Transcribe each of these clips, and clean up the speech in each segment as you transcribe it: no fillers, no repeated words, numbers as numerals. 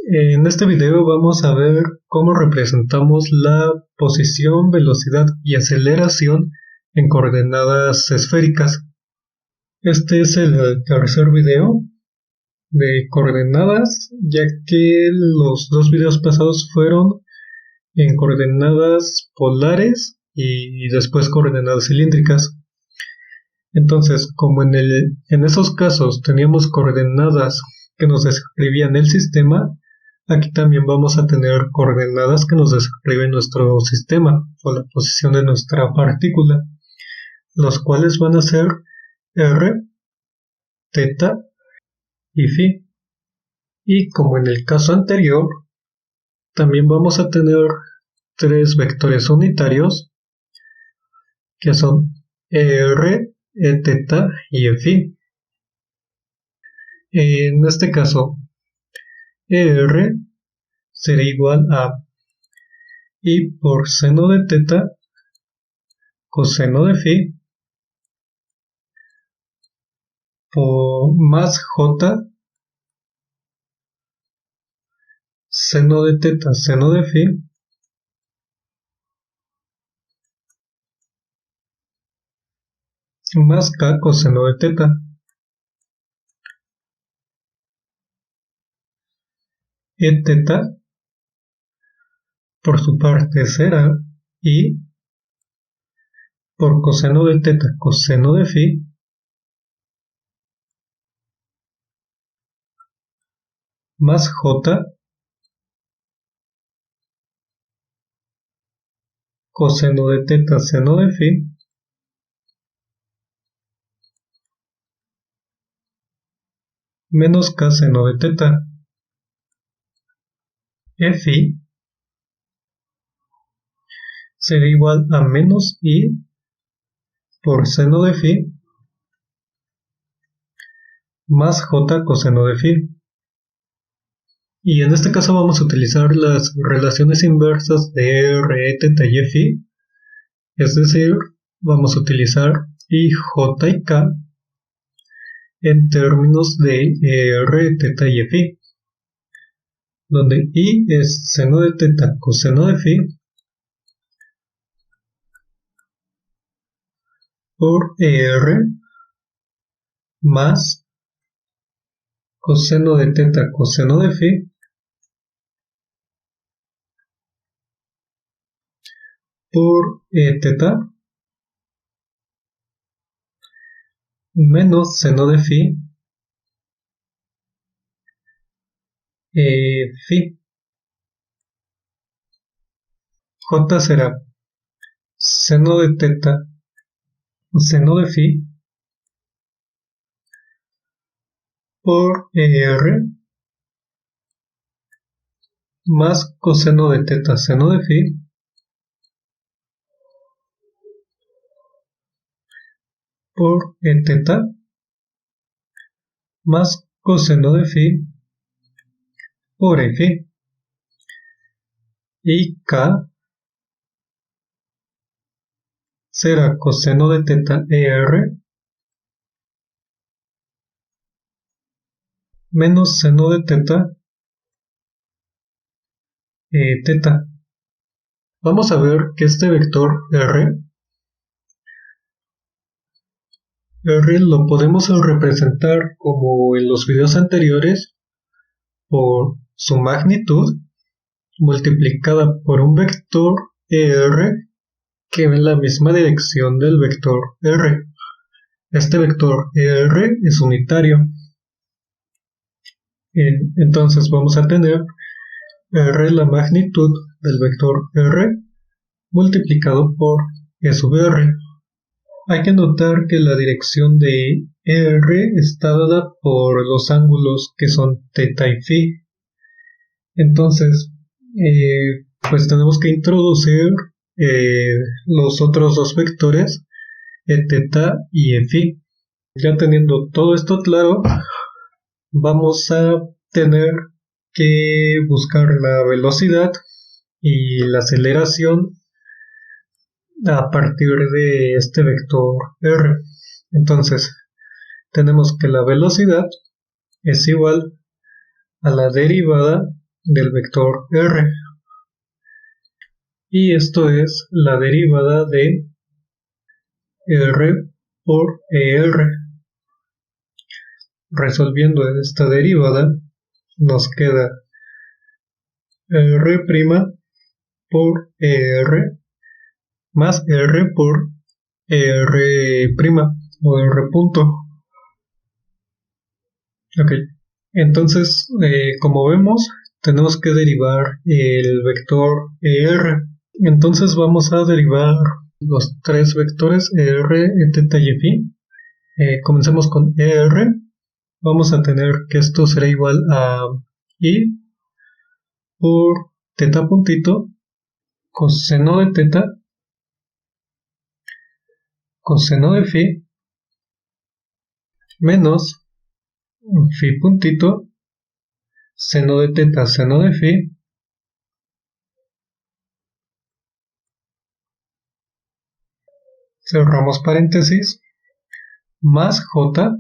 En este video vamos a ver cómo representamos la posición, velocidad y aceleración en coordenadas esféricas. Este es el tercer video de coordenadas, ya que los dos videos pasados fueron en coordenadas polares y después coordenadas cilíndricas. Entonces, como en esos casos teníamos coordenadas que nos describían el sistema, aquí también vamos a tener coordenadas que nos describen nuestro sistema o la posición de nuestra partícula, los cuales van a ser r, θ y φ. Y como en el caso anterior, también vamos a tener tres vectores unitarios que son r, θ y φ. En este caso, r será igual a I por seno de θ coseno de φ por más j seno de θ seno de φ más k coseno de θ. Θ por su parte será I por coseno de θ coseno de φ más j coseno de θ seno de φ menos k seno de θ. Φ será igual a menos I por seno de φ más j coseno de φ. Y en este caso vamos a utilizar las relaciones inversas de r, θ y φ, es decir, vamos a utilizar I, j y k en términos de r, θ y φ, donde I es seno de θ coseno de φ por r más coseno de θ coseno de φ por θ menos seno de φ φ. J será seno de θ seno de φ por r más coseno de θ seno de φ por θ más coseno de φ por f. Y k será coseno de θ r menos seno de θ θ. Vamos a ver que este vector r lo podemos representar como en los videos anteriores por su magnitud multiplicada por un vector r que va en la misma dirección del vector r. Este vector r es unitario. Entonces vamos a tener r la magnitud del vector r multiplicado por e sub r. Hay que notar que la dirección de r está dada por los ángulos que son θ y φ. Entonces, pues tenemos que introducir los otros dos vectores, θ y φ. Ya teniendo todo esto claro, vamos a tener que buscar la velocidad y la aceleración a partir de este vector r. Entonces, tenemos que la velocidad es igual a la derivada del vector r. Y esto es la derivada de r por er. Resolviendo esta derivada nos queda r' por er más r por r' o r punto. Ok, entonces como vemos tenemos que derivar el vector er. Entonces vamos a derivar los tres vectores er, θ y φ. Comencemos con er. Vamos a tener que esto será igual a i por θ puntito coseno de θ coseno de φ menos φ puntito seno de θ seno de φ cerramos paréntesis más j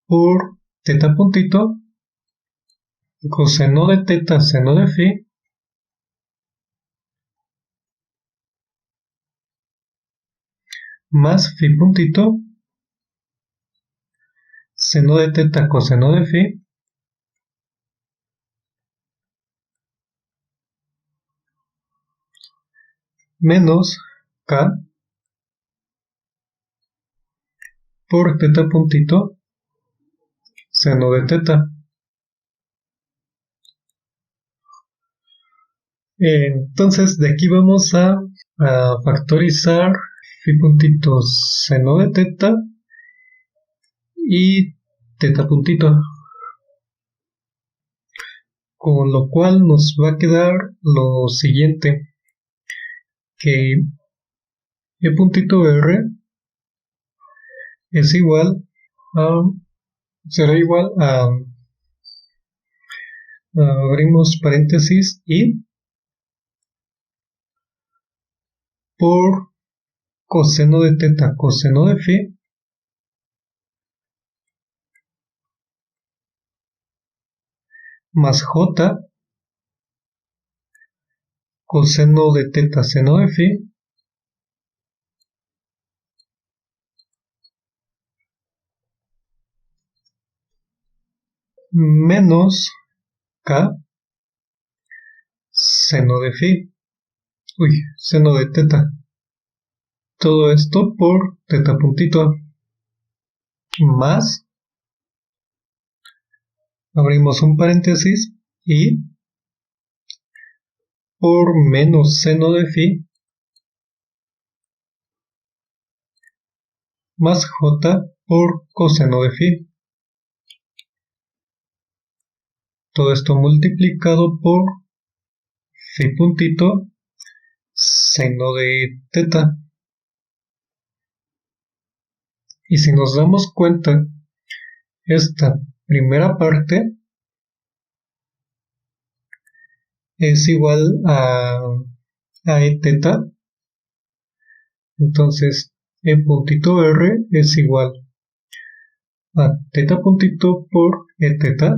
por θ puntito coseno de θ seno de φ más φ puntito seno de θ coseno de φ menos k por θ puntito seno de θ. Entonces de aquí vamos a factorizar φ puntito seno de θ y θ puntito, con lo cual nos va a quedar lo siguiente, que e puntito r es igual a, será igual a, abrimos paréntesis y por coseno de θ coseno de φ más j coseno de θ seno de φ menos k seno de φ, seno de θ. Todo esto por θ puntito más, abrimos un paréntesis y por menos seno de φ más j por coseno de φ. Todo esto multiplicado por φ puntito seno de θ. Y si nos damos cuenta, esta primera parte es igual a eθ. Entonces e puntito r es igual a θ puntito por eθ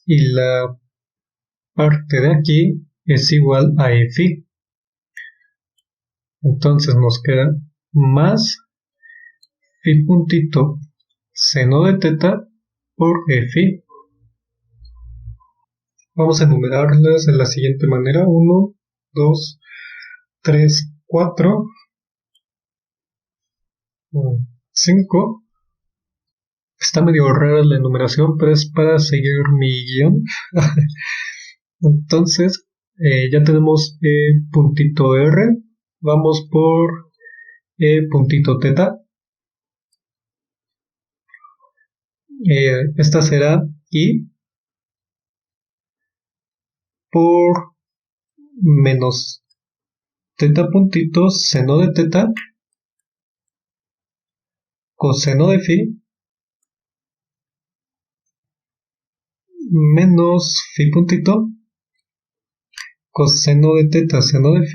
y la parte de aquí es igual a eφ. Entonces nos queda más φ puntito seno de θ por eφ. Vamos a enumerarlas de la siguiente manera: 1, 2, 3, 4, 5. Está medio rara la enumeración, pero es para seguir mi guión. Entonces, ya tenemos e puntito r. Vamos por e puntito θ. Esta será i por menos θ puntito seno de θ coseno de φ menos φ puntito coseno de θ seno de φ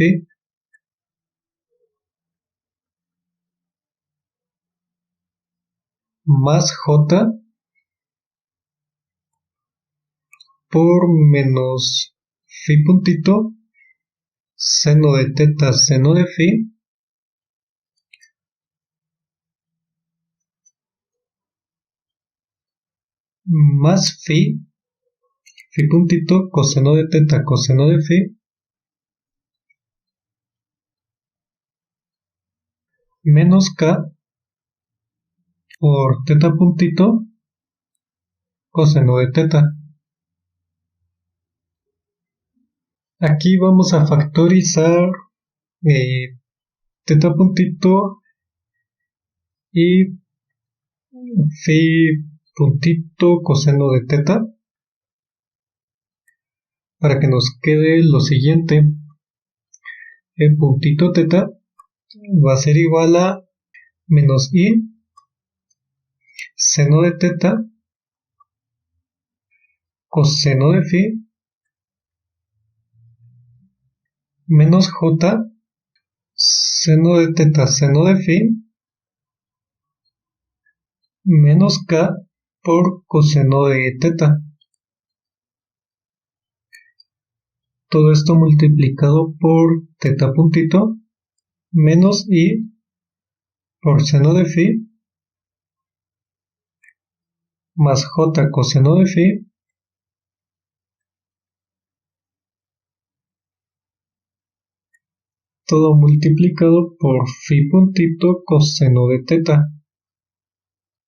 más j por menos phi puntito seno de teta seno de phi más phi puntito coseno de teta coseno de phi menos k por teta puntito coseno de teta. Aquí vamos a factorizar teta puntito y phi puntito coseno de teta para que nos quede lo siguiente. El puntito teta va a ser igual a menos i seno de teta coseno de phi menos j seno de teta seno de phi menos k por coseno de teta. Todo esto multiplicado por teta puntito menos i por seno de phi más j coseno de phi todo multiplicado por phi puntito coseno de teta.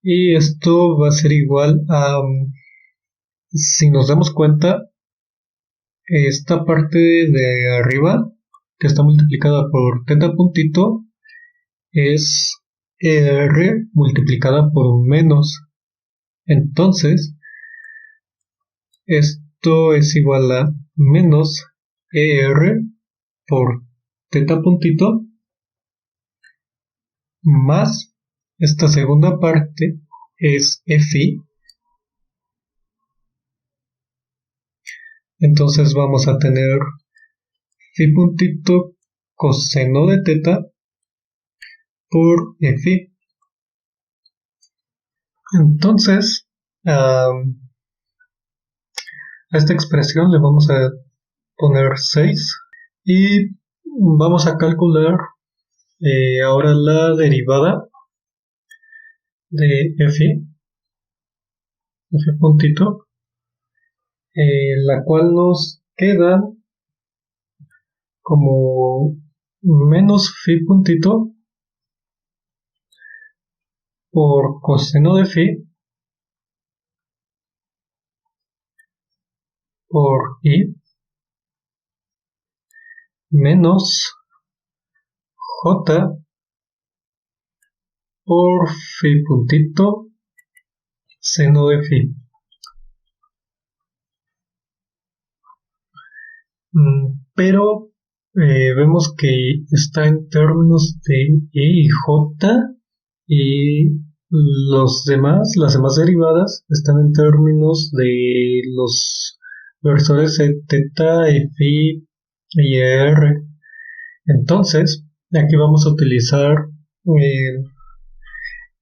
Y esto va a ser igual a, si nos damos cuenta, esta parte de arriba que está multiplicada por teta puntito es r multiplicada por un menos. Entonces, esto es igual a menos er por teta puntito más esta segunda parte es phi. Entonces vamos a tener phi puntito coseno de teta por phi. Entonces a esta expresión le vamos a poner 6 y vamos a calcular ahora la derivada de phi puntito, la cual nos queda como menos phi puntito por coseno de phi por i menos j por phi puntito seno de phi. Pero vemos que está en términos de e y j y las demás derivadas están en términos de los versores de teta, phi y r. Entonces, aquí vamos a utilizar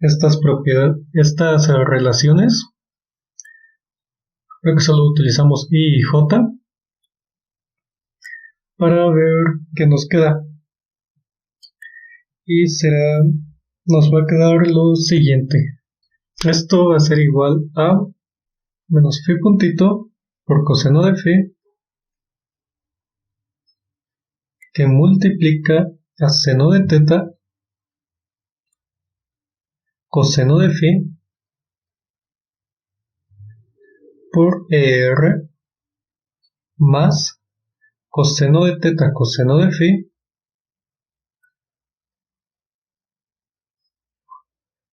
estas relaciones. Creo que solo utilizamos i y j para ver qué nos queda. Y nos va a quedar lo siguiente. Esto va a ser igual a menos phi puntito por coseno de phi que multiplica a seno de teta coseno de phi por er más coseno de teta coseno de phi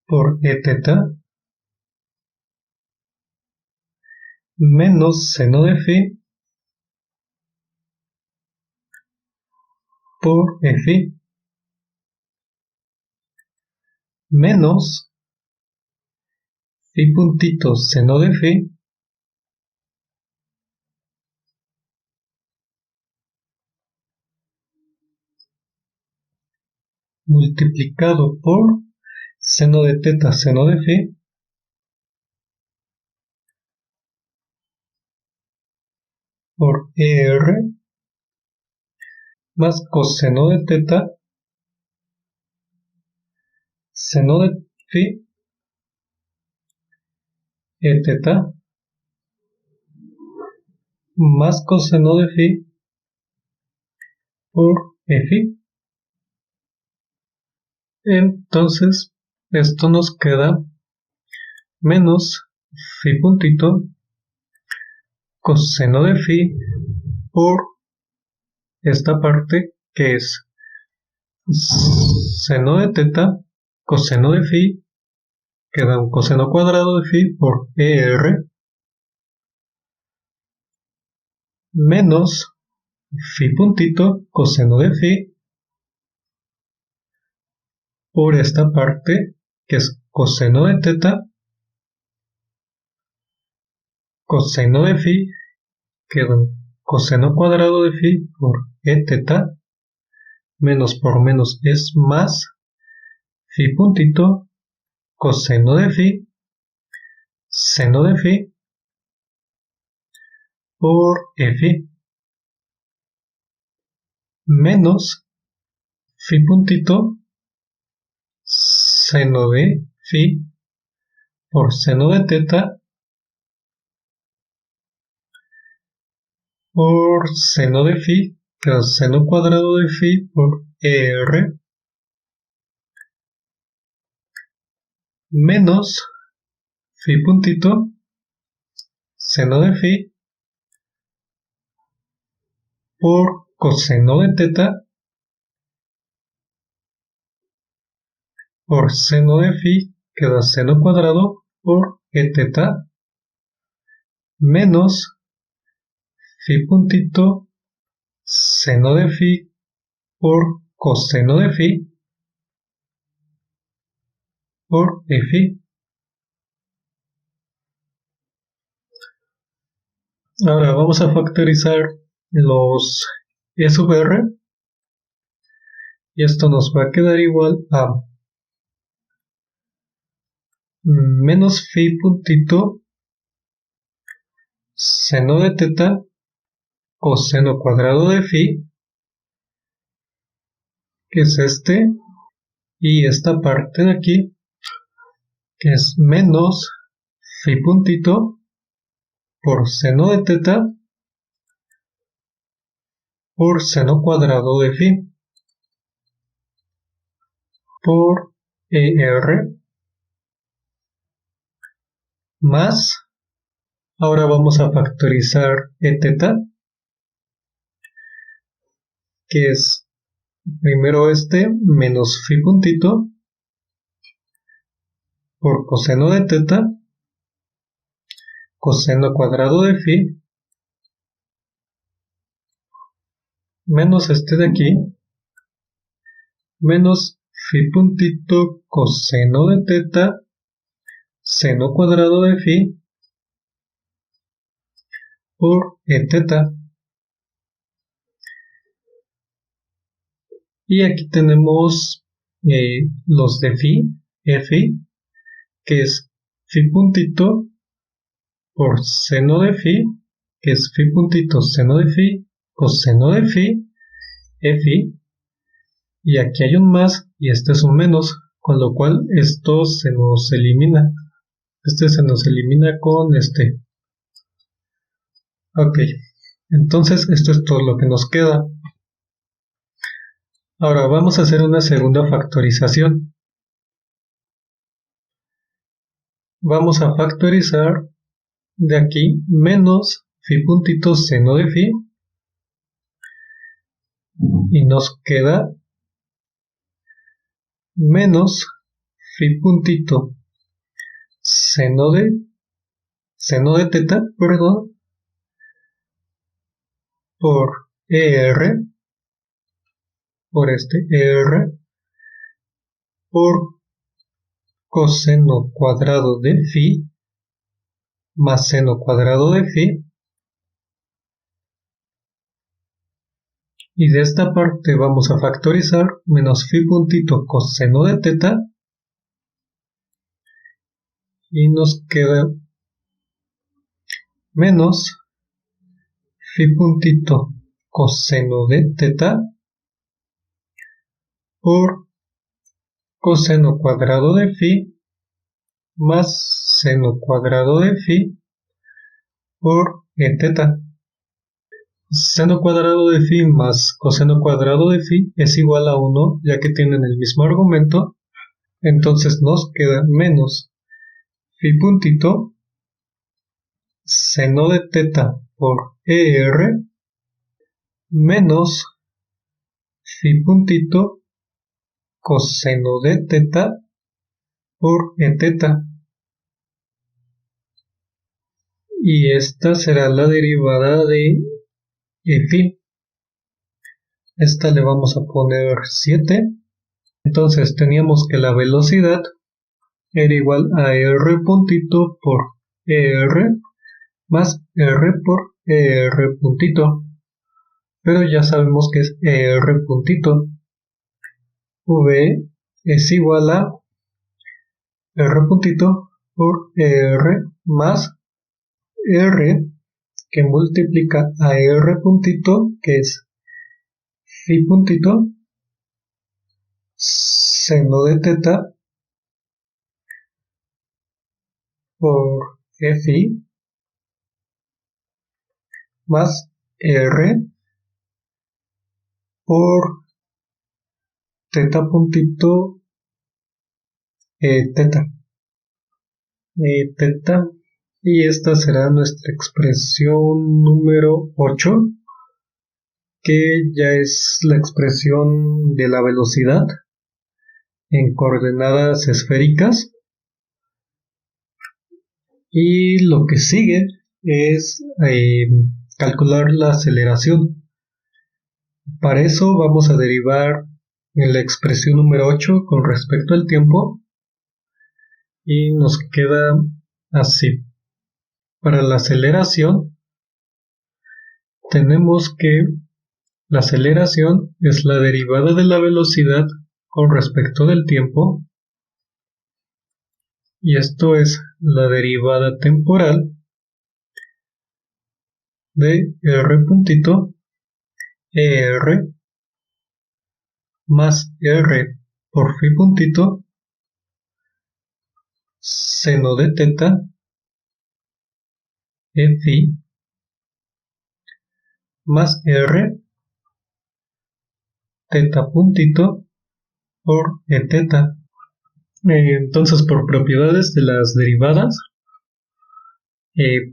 por e teta menos seno de phi por e phi menos phi puntito seno de phi multiplicado por seno de teta seno de phi por ER más coseno de teta seno de phi e teta más coseno de phi por e phi. Entonces esto nos queda menos phi puntito coseno de phi por esta parte que es seno de teta coseno de phi, queda un coseno cuadrado de phi por ER menos phi puntito coseno de phi por esta parte que es coseno de teta coseno de phi, queda un coseno cuadrado de phi por e teta, menos por menos es más phi puntito coseno de phi seno de phi por e phi menos phi puntito seno de phi por seno de teta por seno de phi, que es seno cuadrado de phi por ER menos phi puntito seno de phi por coseno de teta por seno de phi, que da seno cuadrado por e teta menos phi puntito seno de phi por coseno de phi por e phi. Ahora vamos a factorizar los e sub r y esto nos va a quedar igual a menos phi puntito seno de teta coseno cuadrado de phi, que es este, y esta parte de aquí, que es menos phi puntito por seno de teta por seno cuadrado de phi por ER más, ahora vamos a factorizar e teta, que es primero este menos phi puntito por coseno de teta coseno cuadrado de phi menos este de aquí menos phi puntito coseno de teta seno cuadrado de phi por e teta. Y aquí tenemos los de phi, phi, que es phi puntito por seno de phi, que es phi puntito seno de phi, coseno de phi, phi, y aquí hay un más y este es un menos, con lo cual esto se nos elimina. Este se nos elimina con este. Ok, entonces esto es todo lo que nos queda. Ahora vamos a hacer una segunda factorización. Vamos a factorizar de aquí menos phi puntito seno de phi y nos queda menos phi puntito seno de teta, perdón, por ER, por este ER, por coseno cuadrado de phi más seno cuadrado de phi, y de esta parte vamos a factorizar menos phi puntito coseno de teta y nos queda menos phi puntito coseno de teta por coseno cuadrado de phi más seno cuadrado de phi por teta. Seno cuadrado de phi más coseno cuadrado de phi es igual a 1, ya que tienen el mismo argumento. Entonces nos queda menos phi puntito seno de teta por menos phi puntito coseno de teta por teta. Y esta será la derivada de phi. Esta le vamos a poner 7. Entonces teníamos que la velocidad era igual a r puntito por más r por puntito. Pero ya sabemos que es r puntito. V es igual a r puntito por más r que multiplica a r puntito, que es phi puntito seno de teta por phi más r por teta puntito teta. Y esta será nuestra expresión número 8, que ya es la expresión de la velocidad en coordenadas esféricas. Y lo que sigue es calcular la aceleración. Para eso vamos a derivar en la expresión número 8 con respecto al tiempo y nos queda así. Para la aceleración tenemos que la aceleración es la derivada de la velocidad con respecto del tiempo, y esto es la derivada temporal de r puntito más r por phi puntito seno de teta phi más r teta puntito por teta. Entonces, por propiedades de las derivadas,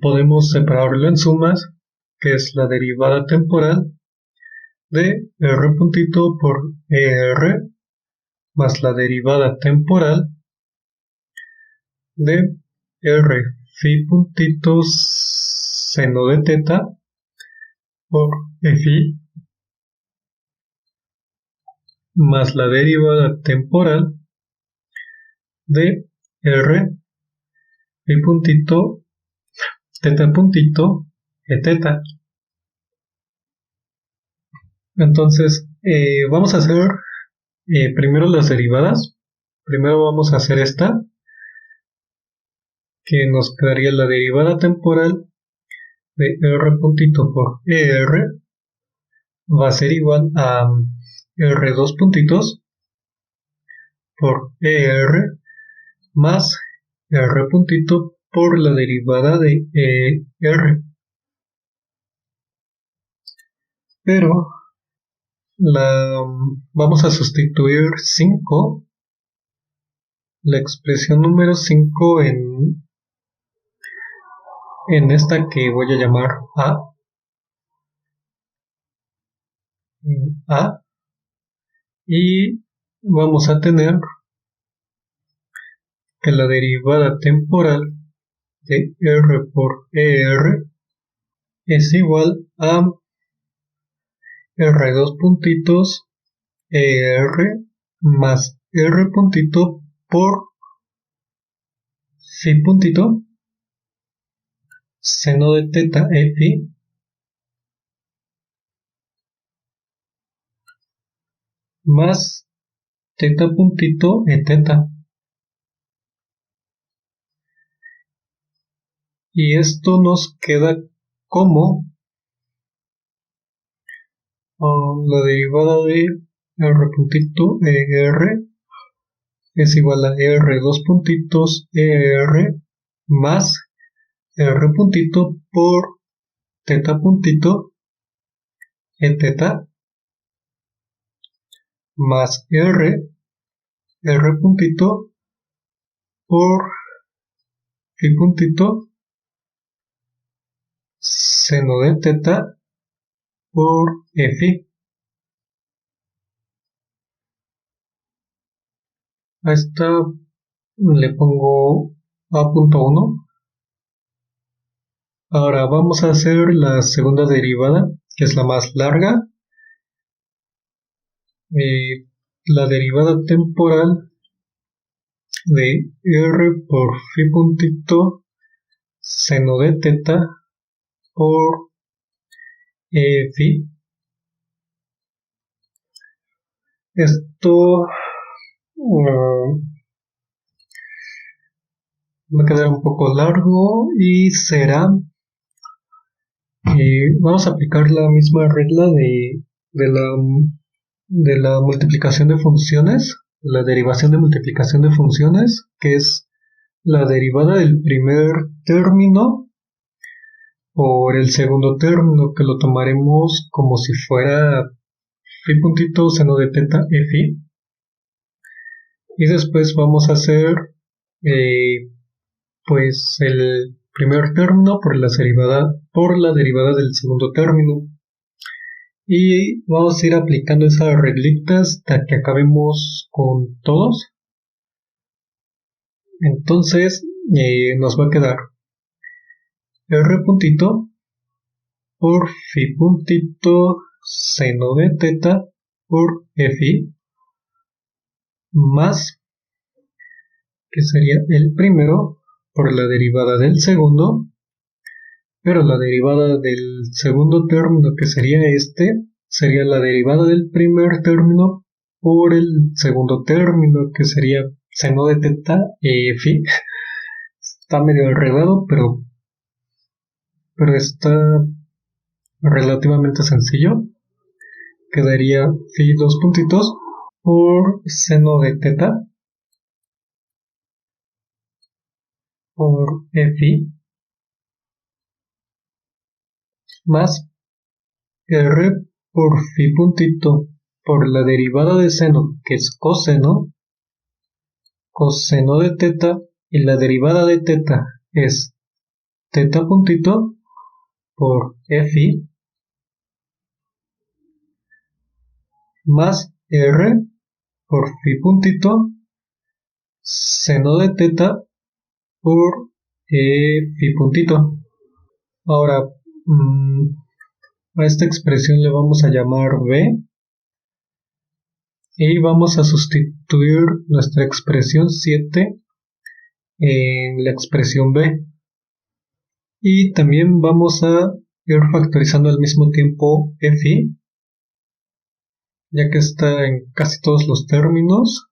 podemos separarlo en sumas, que es la derivada temporal de r puntito por más la derivada temporal de r phi puntito seno de teta por phi más la derivada temporal de r phi puntito teta puntito teta. Entonces vamos a hacer primero las derivadas. Primero vamos a hacer esta, que nos quedaría la derivada temporal de r puntito por va a ser igual a r dos puntitos por más r puntito por la derivada de r. Pero vamos a sustituir 5, la expresión número 5 en esta que voy a llamar A, y vamos a tener que la derivada temporal de r por es igual a r dos puntitos más r puntito por phi puntito seno de teta phi más teta puntito teta. Y esto nos queda como La derivada de r puntito er es igual a r dos puntitos er más r puntito por teta puntito e teta más r puntito por phi puntito seno de teta por phi. A esta le pongo a.1. Ahora vamos a hacer la segunda derivada, que es la más larga. La derivada temporal de r por phi puntito seno de teta por phi. Esto va a quedar un poco largo y será, vamos a aplicar la misma regla de la multiplicación de funciones, la derivación de multiplicación de funciones, que es la derivada del primer término por el segundo término, que lo tomaremos como si fuera phi puntito seno de teta phi. Y después vamos a hacer pues el primer término por la derivada del segundo término. Y vamos a ir aplicando esas reglitas hasta que acabemos con todos. Entonces nos va a quedar r puntito por phi puntito seno de teta por phi más, que sería el primero, por la derivada del segundo, pero la derivada del segundo término, que sería sería la derivada del primer término por el segundo término, que sería seno de teta phi. Está medio enredado, pero está relativamente sencillo. Quedaría phi dos puntitos por seno de teta por phi más r por phi puntito por la derivada de seno, que es coseno de teta, y la derivada de teta es teta puntito por phi más r por phi puntito seno de teta por phi puntito. Ahora a esta expresión le vamos a llamar b y vamos a sustituir nuestra expresión 7 en la expresión b, y también vamos a ir factorizando al mismo tiempo phi, ya que está en casi todos los términos.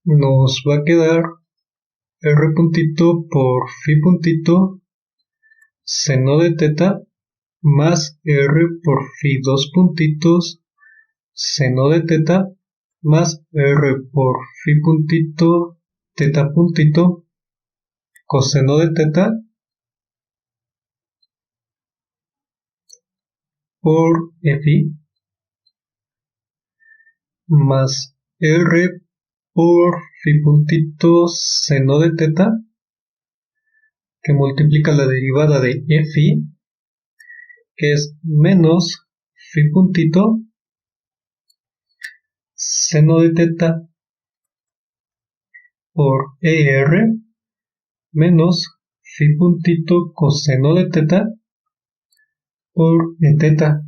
Nos va a quedar r puntito por phi puntito seno de teta más r por phi dos puntitos seno de teta más r por phi puntito teta puntito coseno de teta por phi más r por phi puntito seno de teta, que multiplica la derivada de phi, que es menos phi puntito seno de teta por menos phi puntito coseno de teta por teta.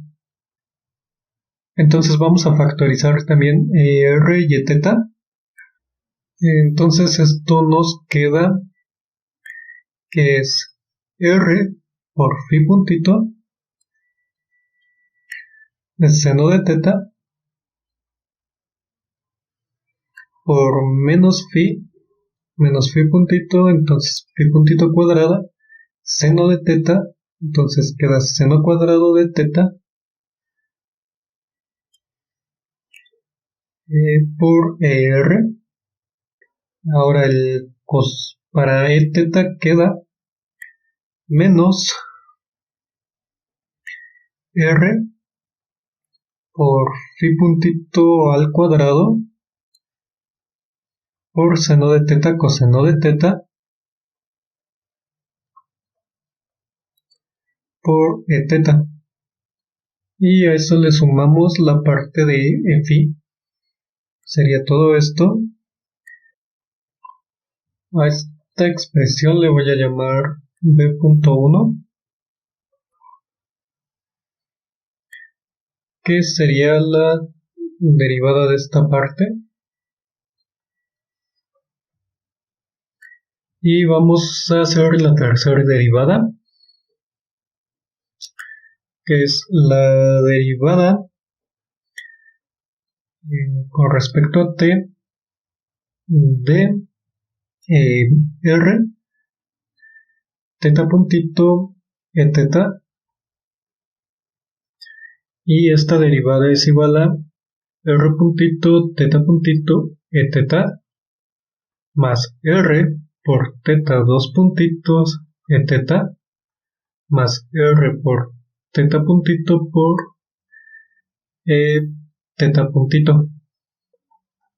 Entonces vamos a factorizar también r y teta. Entonces esto nos queda que es r por phi puntito de seno de teta por menos phi puntito, entonces phi puntito cuadrada, seno de teta, entonces queda seno cuadrado de teta por ER. Ahora para E teta queda menos R por phi puntito al cuadrado por seno de teta coseno de teta por E teta. Y a eso le sumamos la parte de phi. Sería todo esto. A esta expresión le voy a llamar b.1, que sería la derivada de esta parte. Y vamos a hacer la tercera derivada, que es la derivada con respecto a t de r teta puntito e teta, y esta derivada es igual a r puntito teta puntito e teta más r por teta dos puntitos e teta más r por teta puntito por teta puntito,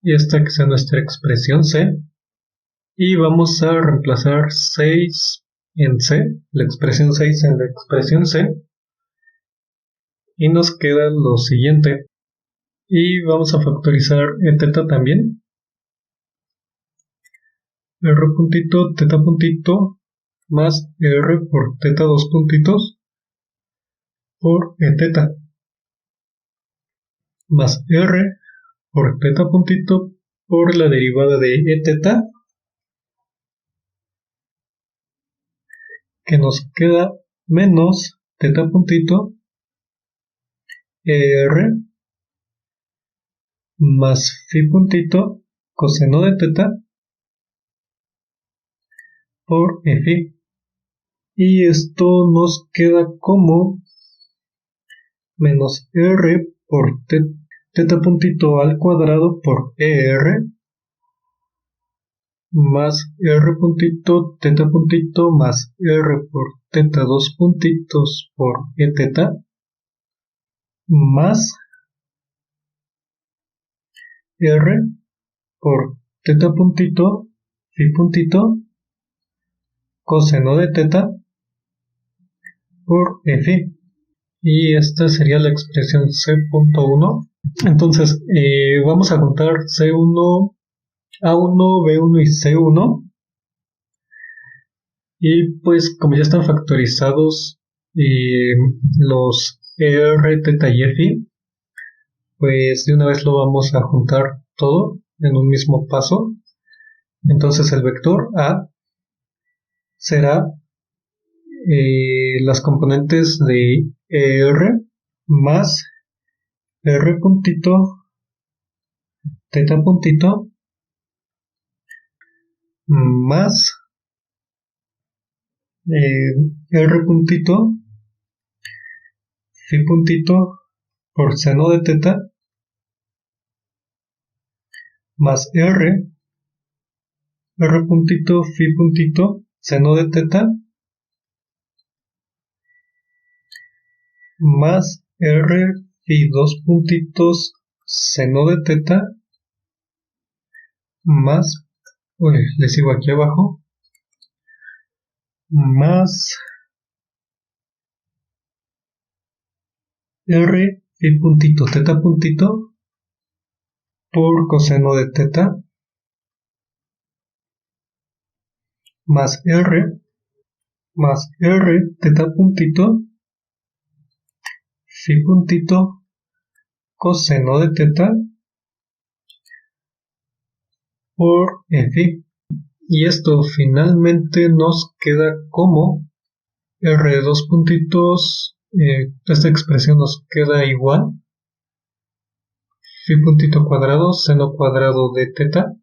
y esta que sea nuestra expresión C. Y vamos a reemplazar 6 en C, la expresión 6 en la expresión C, y nos queda lo siguiente. Y vamos a factorizar e teta también. R puntito teta puntito más R por teta dos puntitos por e teta más R por teta puntito por la derivada de e teta, que nos queda menos teta puntito ER más phi puntito coseno de teta por phi. Y esto nos queda como menos R por teta puntito al cuadrado por ER más R puntito teta puntito más R por teta dos puntitos por e teta más R por teta puntito phi puntito coseno de teta por phi. Y esta sería la expresión C.1. Entonces vamos a contar C1, A1, B1 y C1. Y pues como ya están factorizados los ER, teta y phi, pues de una vez lo vamos a juntar todo en un mismo paso. Entonces el vector A será las componentes de ER más R puntito teta puntito más R puntito phi puntito por seno de teta más R puntito phi puntito seno de teta más R phi dos puntitos seno de teta más, le sigo aquí abajo, más R phi puntito teta puntito por coseno de teta más R teta puntito phi puntito coseno de teta por phi. Y esto finalmente nos queda como R dos puntitos, esta expresión nos queda igual, phi puntito cuadrado seno cuadrado de teta,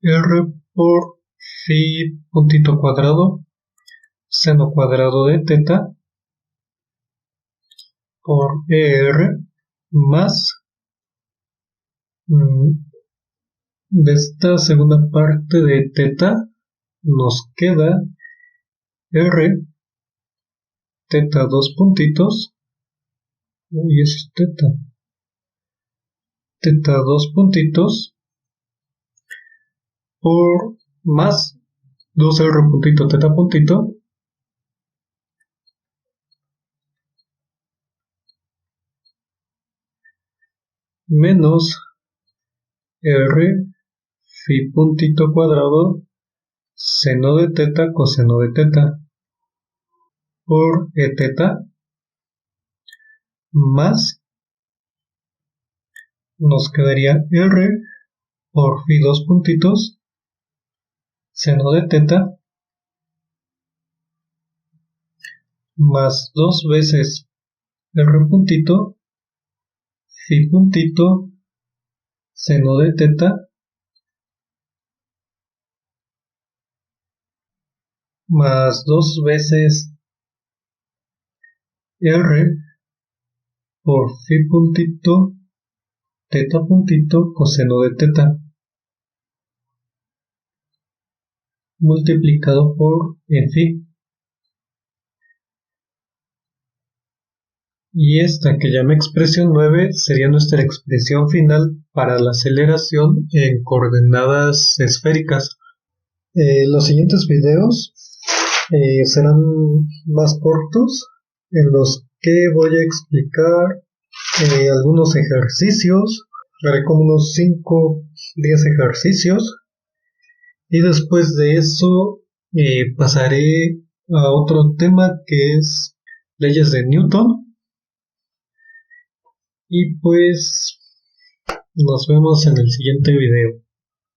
R por phi puntito cuadrado seno cuadrado de teta por ER más De esta segunda parte de teta nos queda R, teta dos puntitos, uy, eso es teta dos puntitos, por más 2R puntito teta puntito, menos R phi puntito cuadrado seno de teta coseno de teta por e teta, más nos quedaría R por phi dos puntitos seno de teta más dos veces R puntito phi puntito seno de teta más dos veces R por phi puntito teta puntito coseno de teta multiplicado por en phi. Y esta que llama expresión 9 sería nuestra expresión final para la aceleración en coordenadas esféricas. Los siguientes videos serán más cortos, en los que voy a explicar algunos ejercicios. Haré como unos 5-10 ejercicios y después de eso pasaré a otro tema que es leyes de Newton. Y pues nos vemos en el siguiente video.